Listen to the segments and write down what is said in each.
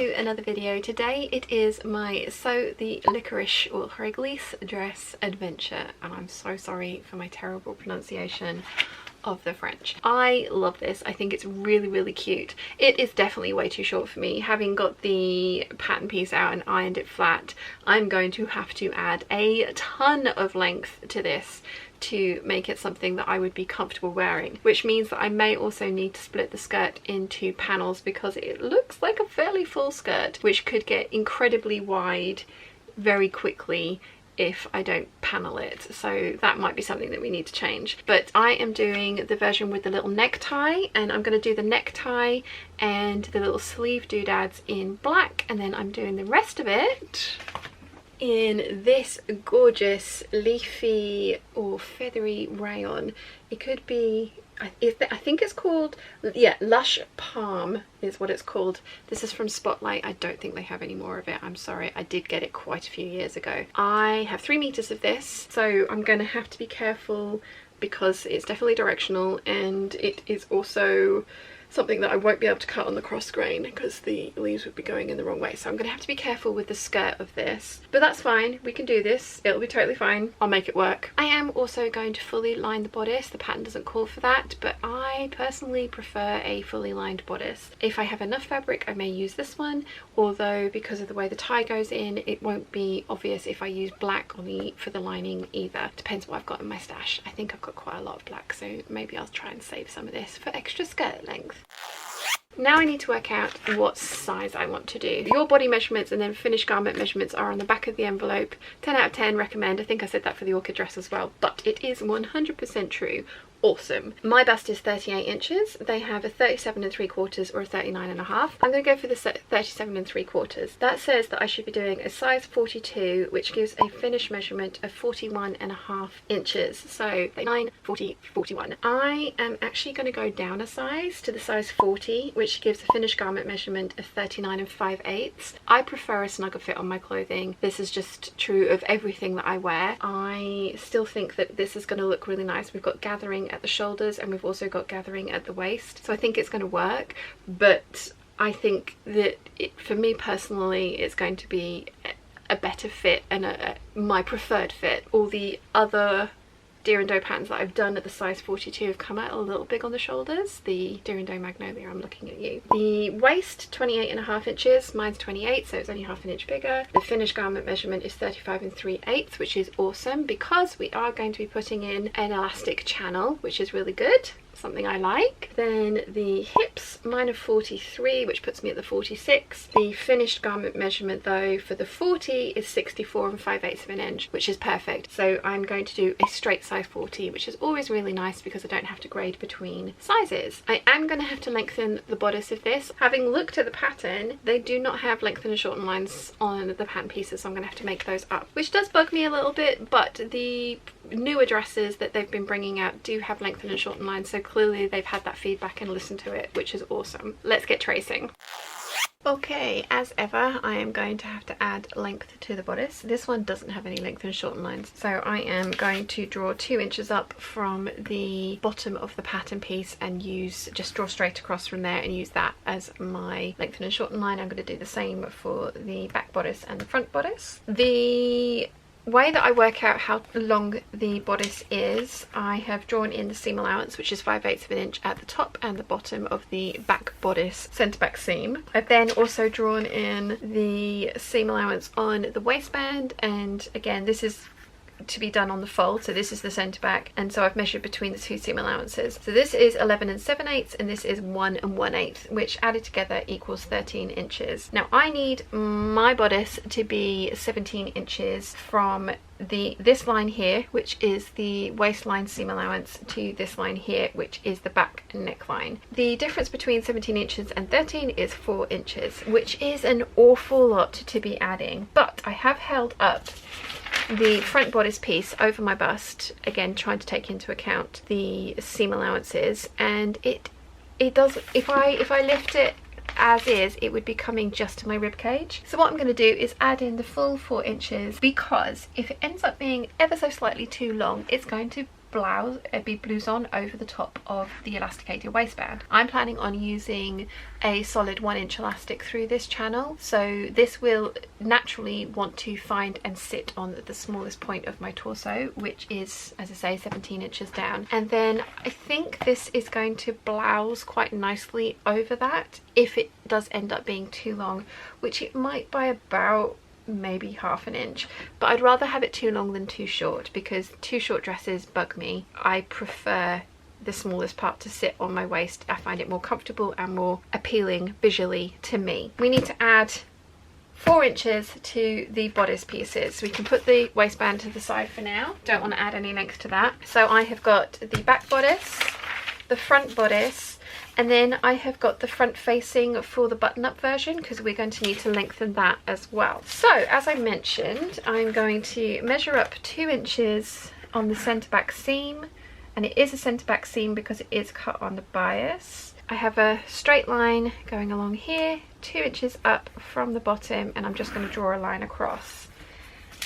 to another video. Today it is my Sew the Liquorice or Réglisse dress adventure, and I'm so sorry for my terrible pronunciation of the French. I love this. I think it's really cute. It is definitely way too short for me. Having got the pattern piece out and ironed it flat, I'm going to have to add a ton of length to this to make it something that I would be comfortable wearing, which means that I may also need to split the skirt into panels because it looks like a fairly full skirt, which could get incredibly wide very quickly if I don't panel it. So that might be something that we need to change. But I am doing the version with the little necktie, and I'm going to do the necktie and the little sleeve doodads in black, and then I'm doing the rest of it in this gorgeous leafy or feathery rayon. It could be, I think it's called, yeah, Lush Palm is what it's called. This is from Spotlight. I don't think they have any more of it. I'm sorry. I did get it quite a few years ago. I have 3 meters of this, so I'm going to have to be careful because it's definitely directional, and it is also something that I won't be able to cut on the cross grain because the leaves would be going in the wrong way. So I'm going to have to be careful with the skirt of this, but that's fine. We can do this. It'll be totally fine. I'll make it work. I am also going to fully line the bodice. The pattern doesn't call for that, but I personally prefer a fully lined bodice. If I have enough fabric, I may use this one, although because of the way the tie goes in, it won't be obvious if I use black for the lining either. Depends what I've got in my stash. I think I've got quite a lot of black, so maybe I'll try and save some of this for extra skirt length. Now I need to work out what size I want to do. Your body measurements and then finished garment measurements are on the back of the envelope. 10 out of 10 recommend. I think I said that for the orchid dress as well, but it is 100% true. Awesome. My bust is 38 inches. They have a 37 3/4 or a 39.5. I'm going to go for the 37 3/4. That says that I should be doing a size 42, which gives a finished measurement of 41.5 inches. So 39, 40, 41. I am actually going to go down a size to the size 40, which gives a finished garment measurement of 39 5/8. I prefer a snugger fit on my clothing. This is just true of everything that I wear. I still think that this is going to look really nice. We've got gathering at the shoulders and we've also got gathering at the waist, so I think it's going to work. But I think that for me personally, it's going to be a better fit and my preferred fit. All the other Deer and Doe patterns that I've done at the size 42 have come out a little big on the shoulders. The Deer and Doe Magnolia, I'm looking at you. The waist, 28.5 inches. Mine's 28, so it's only half an inch bigger. The finished garment measurement is 35 3/8, which is awesome because we are going to be putting in an elastic channel, which is really good. Something I like. Then the hips, mine are 43, which puts me at the 46. The finished garment measurement though for the 40 is 64 5/8 of an inch, which is perfect. So I'm going to do a straight size 40, which is always really nice because I don't have to grade between sizes. I am going to have to lengthen the bodice of this. Having looked at the pattern, they do not have lengthen and shorten lines on the pattern pieces, so I'm going to have to make those up, which does bug me a little bit, but the newer dresses that they've been bringing out do have lengthen and shorten lines, so clearly they've had that feedback and listened to it, which is awesome. Let's get tracing. Okay, as ever, I am going to have to add length to the bodice. This one doesn't have any length and shorten lines, so I am going to draw 2 inches up from the bottom of the pattern piece and just draw straight across from there and use that as my length and shorten line. I'm going to do the same for the back bodice and the front bodice. The way that I work out how long the bodice is, I have drawn in the seam allowance, which is 5/8 of an inch at the top and the bottom of the back bodice centre back seam. I've then also drawn in the seam allowance on the waistband, and again this is to be done on the fold, so this is the centre back, and so I've measured between the 2 seam allowances. So this is 11 7/8 and this is 1 1/8, which added together equals 13 inches. Now I need my bodice to be 17 inches from this line here, which is the waistline seam allowance, to this line here, which is the back neckline. The difference between 17 inches and 13 is 4 inches, which is an awful lot to be adding, but I have held up the front bodice piece over my bust, again trying to take into account the seam allowances, and it does, if I lift it as is, it would be coming just to my rib cage. So what I'm going to do is add in the full 4 inches, because if it ends up being ever so slightly too long, it's going to blouse, a blouson over the top of the elasticated waistband. I'm planning on using a solid 1-inch elastic through this channel, so this will naturally want to find and sit on the smallest point of my torso, which is, as I say, 17 inches down. And then I think this is going to blouse quite nicely over that if it does end up being too long, which it might by about maybe ½ an inch, but I'd rather have it too long than too short, because too short dresses bug me. I prefer the smallest part to sit on my waist. I find it more comfortable and more appealing visually to me. We need to add 4 inches to the bodice pieces. We can put the waistband to the side for now. Don't want to add any length to that. So I have got the back bodice, the front bodice, and then I have got the front facing for the button-up version, because we're going to need to lengthen that as well. So as I mentioned, I'm going to measure up 2 inches on the centre back seam, and it is a centre back seam because it is cut on the bias. I have a straight line going along here, 2 inches up from the bottom, and I'm just going to draw a line across.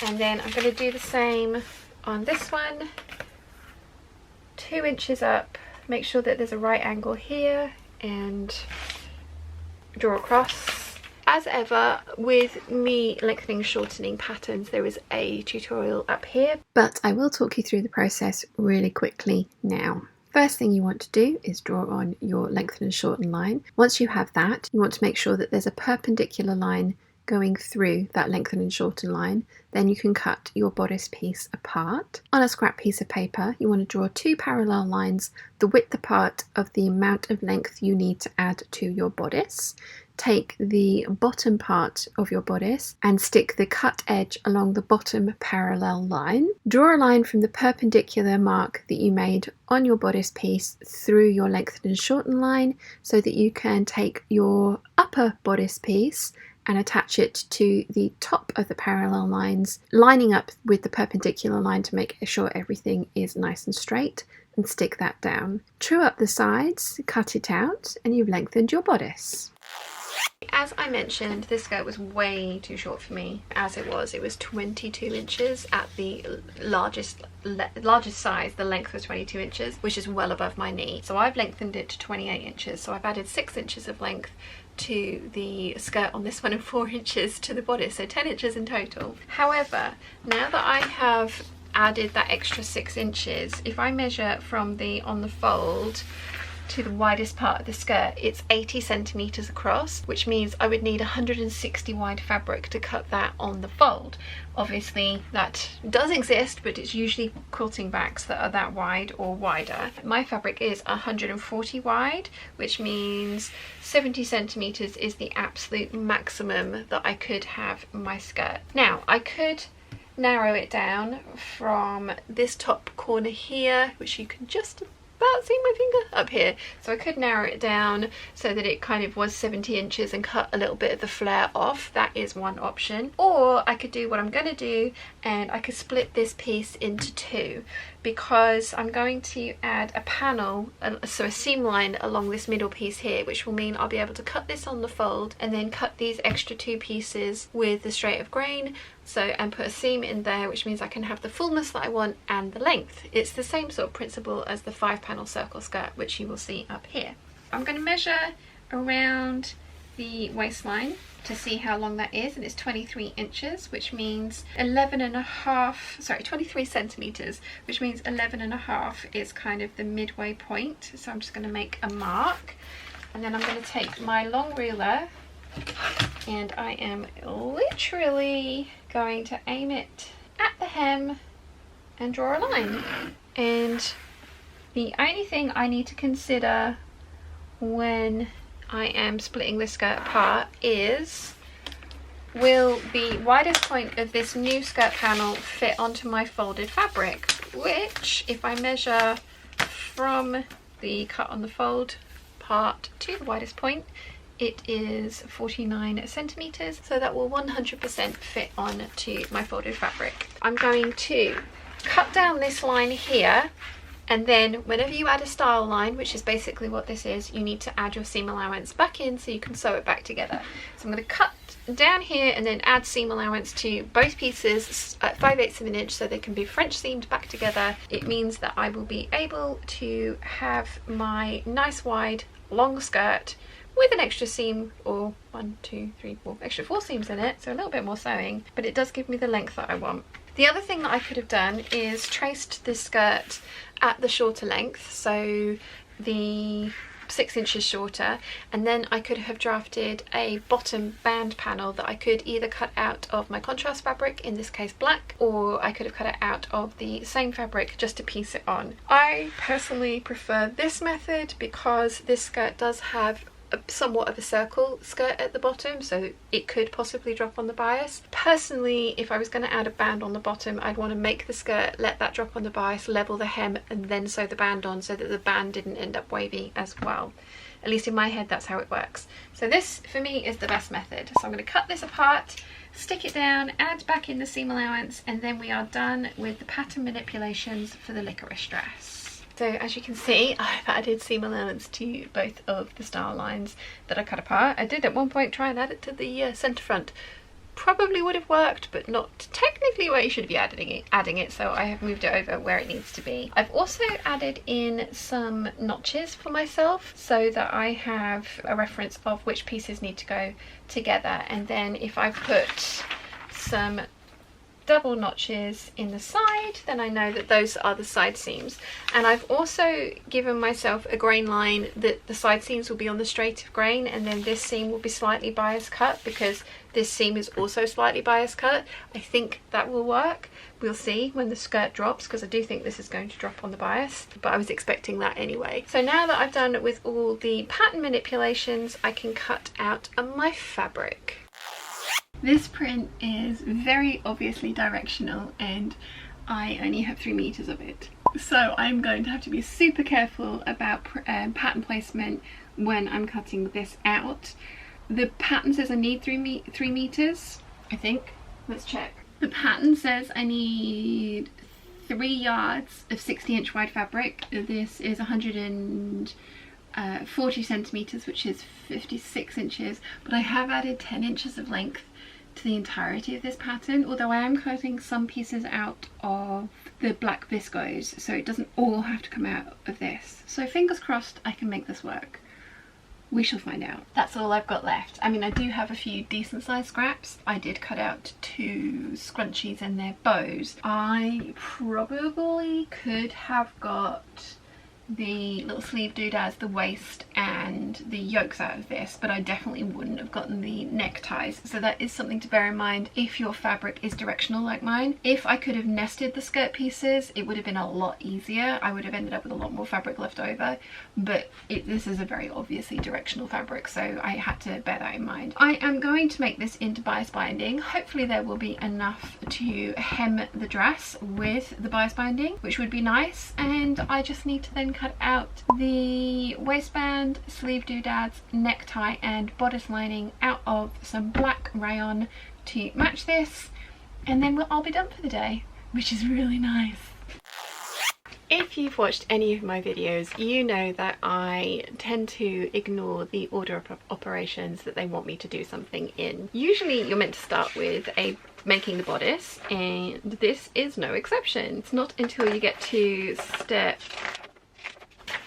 And then I'm going to do the same on this one, 2 inches up, make sure that there's a right angle here, and draw across. As ever with me lengthening shortening patterns, there is a tutorial up here, but I will talk you through the process really quickly now. First thing you want to do is draw on your lengthen and shorten line. Once you have that, you want to make sure that there's a perpendicular line going through that lengthen and shorten line. Then you can cut your bodice piece apart. On a scrap piece of paper, you want to draw 2 parallel lines the width apart of the amount of length you need to add to your bodice. Take the bottom part of your bodice and stick the cut edge along the bottom parallel line. Draw a line from the perpendicular mark that you made on your bodice piece through your lengthen and shorten line, so that you can take your upper bodice piece and attach it to the top of the parallel lines, lining up with the perpendicular line to make sure everything is nice and straight, and stick that down. True up the sides, cut it out, and you've lengthened your bodice. As I mentioned, this skirt was way too short for me as it was. It was 22 inches at the largest size. The length was 22 inches, which is well above my knee. So I've lengthened it to 28 inches. So I've added 6 inches of length to the skirt on this one and 4 inches to the bodice, so 10 inches in total. However, now that I have added that extra 6 inches, if I measure from the on the fold to the widest part of the skirt, it's 80 centimeters across, which means I would need 160 wide fabric to cut that on the fold. Obviously that does exist, but it's usually quilting backs that are that wide or wider. My fabric is 140 wide, which means 70 centimeters is the absolute maximum that I could have my skirt. Now I could narrow it down from this top corner here, which you can just about see my finger up here, so I could narrow it down so that it kind of was 70 inches and cut a little bit of the flare off. That is one option. Or I could do what I'm going to do, and I could split this piece into 2, because I'm going to add a panel, so a seam line along this middle piece here, which will mean I'll be able to cut this on the fold and then cut these extra 2 pieces with the straight of grain, and put a seam in there, which means I can have the fullness that I want and the length. It's the same sort of principle as the 5-panel circle skirt, which you will see up here. I'm going to measure around the waistline to see how long that is, and it's 23 inches, which means 23 centimeters, which means 11.5 is kind of the midway point. So I'm just going to make a mark, and then I'm going to take my long ruler, and I am literally going to aim it at the hem and draw a line. And the only thing I need to consider when I am splitting this skirt apart is, will the widest point of this new skirt panel fit onto my folded fabric, which, if I measure from the cut on the fold part to the widest point, it is 49 centimeters, so that will 100% fit onto my folded fabric. I'm going to cut down this line here And then whenever you add a style line, which is basically what this is, you need to add your seam allowance back in so you can sew it back together. So I'm going to cut down here and then add seam allowance to both pieces at 5/8 of an inch so they can be French seamed back together. It means that I will be able to have my nice wide long skirt with an extra seam, or 1, 2, 3, 4, extra 4 seams in it, so a little bit more sewing, but it does give me the length that I want. The other thing that I could have done is traced this skirt at the shorter length, so the 6 inches shorter, and then I could have drafted a bottom band panel that I could either cut out of my contrast fabric, in this case black, or I could have cut it out of the same fabric just to piece it on. I personally prefer this method because this skirt does have somewhat of a circle skirt at the bottom, so it could possibly drop on the bias. Personally, if I was going to add a band on the bottom, I'd want to make the skirt, let that drop on the bias, level the hem, and then sew the band on so that the band didn't end up wavy as well. At least in my head, that's how it works. So this, for me, is the best method. So I'm going to cut this apart, stick it down, add back in the seam allowance, and then we are done with the pattern manipulations for the Liquorice dress. So as you can see, I've added seam allowance to both of the style lines that I cut apart. I did at one point try and add it to the centre front. Probably would have worked, but not technically where you should be adding it, so I have moved it over where it needs to be. I've also added in some notches for myself so that I have a reference of which pieces need to go together, and then if I put some double notches in the side, then I know that those are the side seams. And I've also given myself a grain line that the side seams will be on the straight of grain, and then this seam will be slightly bias cut because this seam is also slightly bias cut. I think that will work. We'll see when the skirt drops, because I do think this is going to drop on the bias, but I was expecting that anyway. So now that I've done with all the pattern manipulations, I can cut out my fabric. This print is very obviously directional and I only have 3 meters of it. So I'm going to have to be super careful about pattern placement when I'm cutting this out. The pattern says I need 3 meters, I think. Let's check. The pattern says I need 3 yards of 60-inch wide fabric. This is 140 centimeters, which is 56 inches, but I have added 10 inches of length to the entirety of this pattern, although I am cutting some pieces out of the black viscose, so it doesn't all have to come out of this. So fingers crossed I can make this work. We shall find out. That's all I've got left. I mean, I do have a few decent sized scraps. I did cut out 2 scrunchies and their bows. I probably could have got the little sleeve doodads, the waist and the yokes out of this, but I definitely wouldn't have gotten the neckties, so that is something to bear in mind if your fabric is directional like mine. If I could have nested the skirt pieces, it would have been a lot easier. I would have ended up with a lot more fabric left over, but this is a very obviously directional fabric, so I had to bear that in mind. I am going to make this into bias binding. Hopefully there will be enough to hem the dress with the bias binding, which would be nice, and I just need to then cut out the waistband, sleeve doodads, necktie and bodice lining out of some black rayon to match this, and then I'll be done for the day, which is really nice. If you've watched any of my videos, you know that I tend to ignore the order of operations that they want me to do something in. Usually you're meant to start with making the bodice, and this is no exception. It's not until you get to step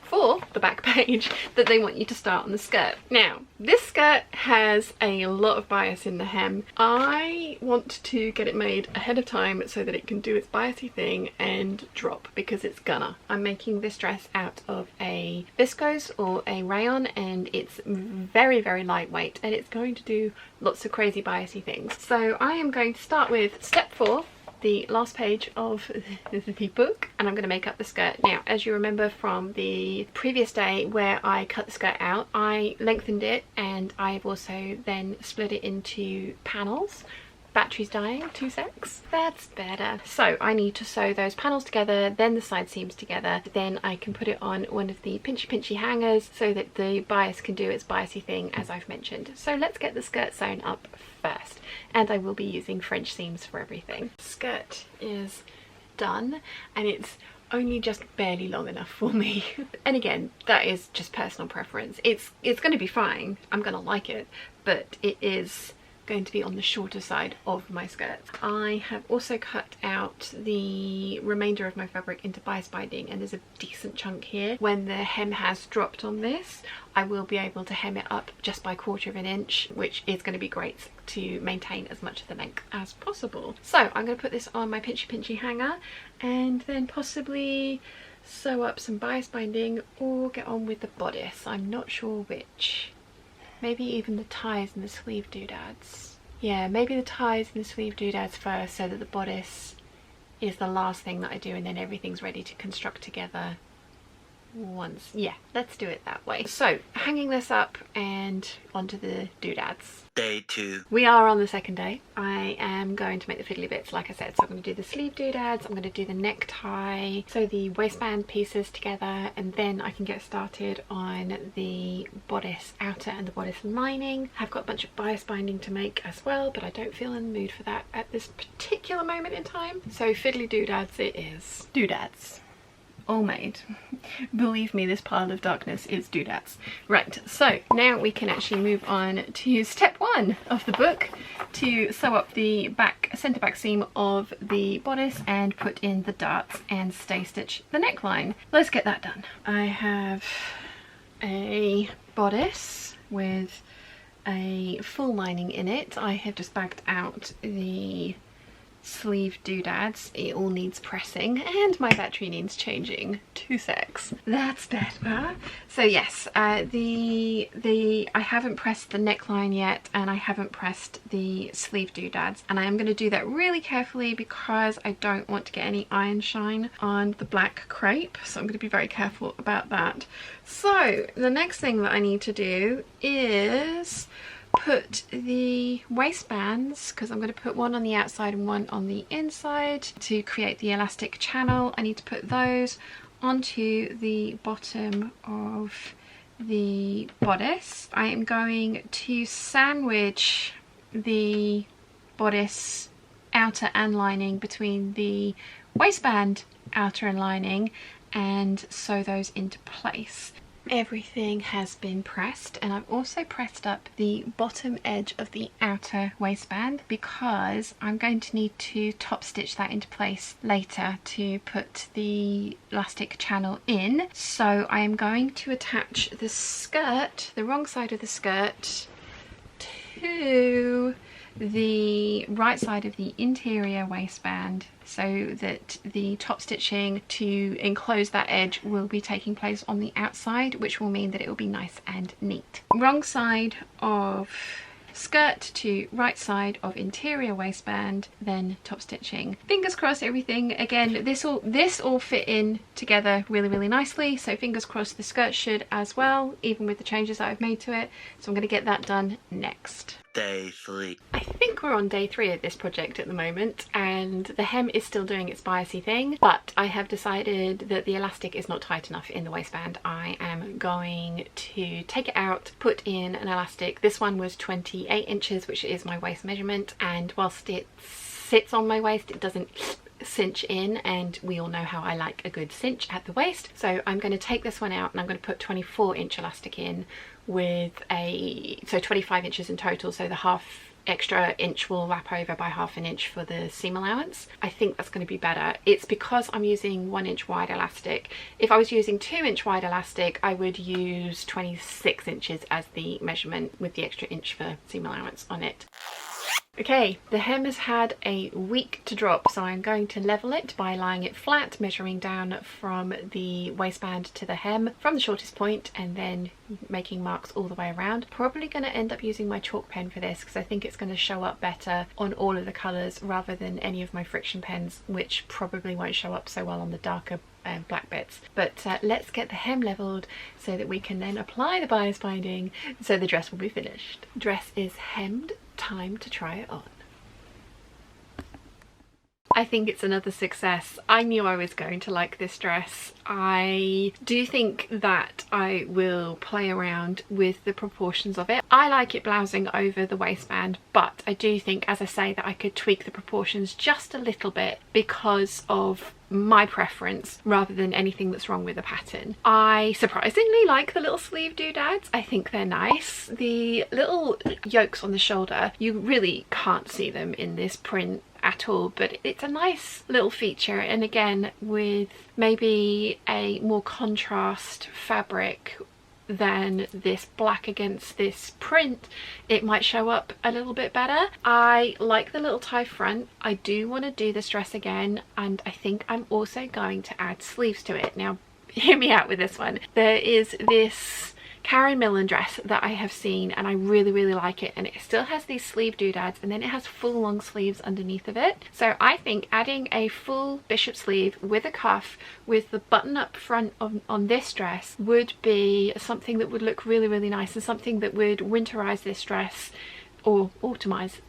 4, the back page, that they want you to start on the skirt. Now, this skirt has a lot of bias in the hem. I want to get it made ahead of time so that it can do its biasy thing and drop, because it's gonna. I'm making this dress out of a viscose or a rayon, and it's very, very lightweight, and it's going to do lots of crazy biasy things. So I am going to start with step 4, the last page of the book, and I'm going to make up the skirt. Now, as you remember from the previous day where I cut the skirt out, I lengthened it, and I've also then split it into panels. Battery's dying, 2 secs. That's better. So I need to sew those panels together, then the side seams together, then I can put it on one of the pinchy hangers so that the bias can do its biasy thing, as I've mentioned. So let's get the skirt sewn up first, and I will be using French seams for everything. Skirt is done, and it's only just barely long enough for me. And again, that is just personal preference. It's going to be fine, I'm going to like it, but it is going to be on the shorter side of my skirts. I have also cut out the remainder of my fabric into bias binding, and there's a decent chunk here. When the hem has dropped on this, I will be able to hem it up just by 1/4 of an inch, which is going to be great to maintain as much of the length as possible. So I'm going to put this on my pinchy hanger and then possibly sew up some bias binding or get on with the bodice. I'm not sure which. Maybe even the ties and the sleeve doodads. Yeah, maybe the ties and the sleeve doodads first, so that the bodice is the last thing that I do and then everything's ready to construct together once. Yeah, let's do it that way. So hanging this up and onto the doodads. Day 2. We are on the second day. I am going to make the fiddly bits, like I said. So I'm going to do the sleeve doodads, I'm going to do the necktie, sew the waistband pieces together, and then I can get started on the bodice outer and the bodice lining. I've got a bunch of bias binding to make as well, but I don't feel in the mood for that at this particular moment in time. So fiddly doodads it is. Doodads. All made. Believe me, this pile of darkness is doodads. Right, so now we can actually move on to step 1 of the book, to sew up the centre back seam of the bodice and put in the darts and stay stitch the neckline. Let's get that done. I have a bodice with a full lining in it. I have just bagged out the sleeve doodads. It all needs pressing and my battery needs changing. 2 secs. That's better. So yes, I haven't pressed the neckline yet, and I haven't pressed the sleeve doodads, and I am going to do that really carefully because I don't want to get any iron shine on the black crepe, so I'm going to be very careful about that. So the next thing that I need to do is put the waistbands, because I'm going to put one on the outside and one on the inside to create the elastic channel. I need to put those onto the bottom of the bodice. I am going to sandwich the bodice outer and lining between the waistband outer and lining and sew those into place. Everything has been pressed, and I've also pressed up the bottom edge of the outer waistband because I'm going to need to top stitch that into place later to put the elastic channel in. So I am going to attach the skirt, the wrong side of the skirt, to the right side of the interior waistband, so that the top stitching to enclose that edge will be taking place on the outside, which will mean that it will be nice and neat. Wrong side of skirt to right side of interior waistband, then top stitching. Fingers crossed everything, again, this all fit in together really nicely, so fingers crossed the skirt should as well, even with the changes that I've made to it. So I'm going to get that done next. Day 3. I think we're on day 3 of this project at the moment, and the hem is still doing its biasy thing, but I have decided that the elastic is not tight enough in the waistband. I am going to take it out, put in an elastic. This one was 28 inches, which is my waist measurement, and whilst it sits on my waist, it doesn't cinch in, and we all know how I like a good cinch at the waist. So I'm going to take this one out and I'm going to put 24-inch elastic in with so 25 inches in total, so the half extra inch will wrap over by ½ inch for the seam allowance. I think that's going to be better. It's because I'm using 1-inch wide elastic. If I was using 2-inch wide elastic, I would use 26 inches as the measurement with the extra inch for seam allowance on it. Okay, the hem has had a week to drop, so I'm going to level it by lying it flat, measuring down from the waistband to the hem from the shortest point, and then making marks all the way around. Probably going to end up using my chalk pen for this because I think it's going to show up better on all of the colours rather than any of my friction pens, which probably won't show up so well on the darker black bits. But let's get the hem levelled so that we can then apply the bias binding so the dress will be finished. Dress is hemmed. Time to try it on. I think it's another success. I knew I was going to like this dress. I do think that I will play around with the proportions of it. I like it blousing over the waistband, but I do think, as I say, that I could tweak the proportions just a little bit because of my preference rather than anything that's wrong with the pattern. I surprisingly like the little sleeve doodads. I think they're nice. The little yokes on the shoulder, you really can't see them in this print at all, but it's a nice little feature, and again with maybe a more contrast fabric than this black against this print, it might show up a little bit better. I like the little tie front. I do want to do this dress again, and I think I'm also going to add sleeves to it. Now hear me out with this one. There is this Karen Millen dress that I have seen and I really like it, and it still has these sleeve doodads and then it has full long sleeves underneath of it. So I think adding a full bishop sleeve with a cuff with the button up front on this dress would be something that would look really nice, and something that would winterize this dress, or autumnize.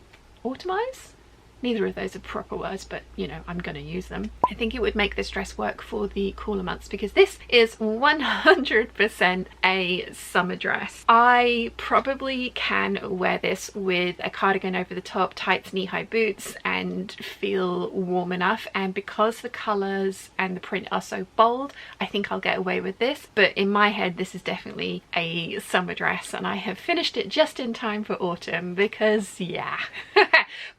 Neither of those are proper words, but you know, I'm going to use them. I think it would make this dress work for the cooler months, because this is 100% a summer dress. I probably can wear this with a cardigan over the top, tights, knee-high boots, and feel warm enough. And because the colours and the print are so bold, I think I'll get away with this. But in my head, this is definitely a summer dress, and I have finished it just in time for autumn because, yeah.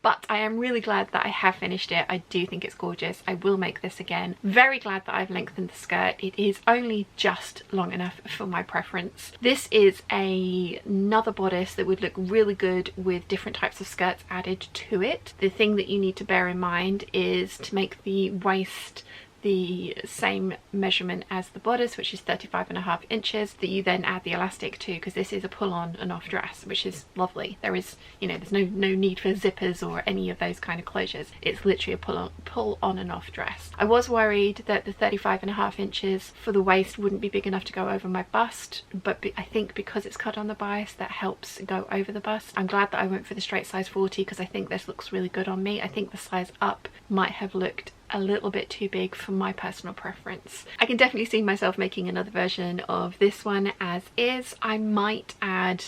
But I am really glad that I have finished it. I do think it's gorgeous. I will make this again. Very glad that I've lengthened the skirt. It is only just long enough for my preference. This is another bodice that would look really good with different types of skirts added to it. The thing that you need to bear in mind is to make the waist the same measurement as the bodice, which is 35.5 inches, that you then add the elastic to, because this is a pull on and off dress, which is lovely. There is, you know, there's no need for zippers or any of those kind of closures. It's literally a pull on and off dress. I was worried that the 35.5 inches for the waist wouldn't be big enough to go over my bust, but I think because it's cut on the bias, that helps go over the bust. I'm glad that I went for the straight size 40, because I think this looks really good on me. I think the size up might have looked a little bit too big for my personal preference. I can definitely see myself making another version of this one as is. I might add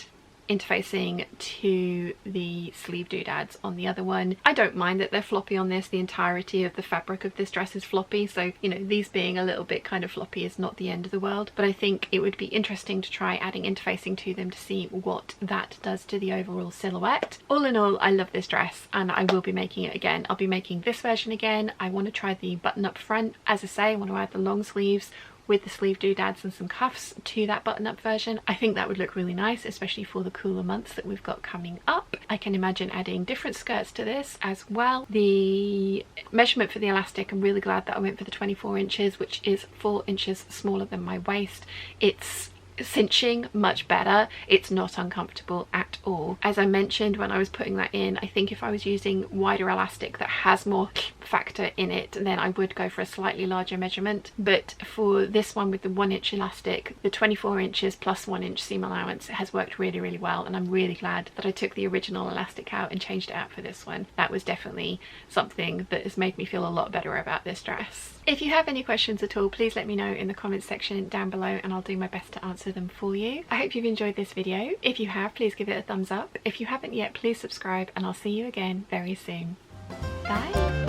interfacing to the sleeve doodads on the other one. I don't mind that they're floppy on this. The entirety of the fabric of this dress is floppy, so you know, these being a little bit kind of floppy is not the end of the world, but I think it would be interesting to try adding interfacing to them to see what that does to the overall silhouette. All in all, I love this dress and I will be making it again. I'll be making this version again. I want to try the button up front. As I say, I want to add the long sleeves with the sleeve doodads and some cuffs to that button-up version. I think that would look really nice, especially for the cooler months that we've got coming up. I can imagine adding different skirts to this as well. The measurement for the elastic, I'm really glad that I went for the 24 inches, which is 4 inches smaller than my waist. It's cinching much better. It's not uncomfortable at all. As I mentioned when I was putting that in, I think if I was using wider elastic that has more factor in it, then I would go for a slightly larger measurement. But for this one with the 1 inch elastic, the 24 inches plus 1 inch seam allowance has worked really well, and I'm really glad that I took the original elastic out and changed it out for this one. That was definitely something that has made me feel a lot better about this dress. If you have any questions at all, please let me know in the comments section down below and I'll do my best to answer them for you. I hope you've enjoyed this video. If you have, please give it a thumbs up. If you haven't yet, please subscribe, and I'll see you again very soon. Bye!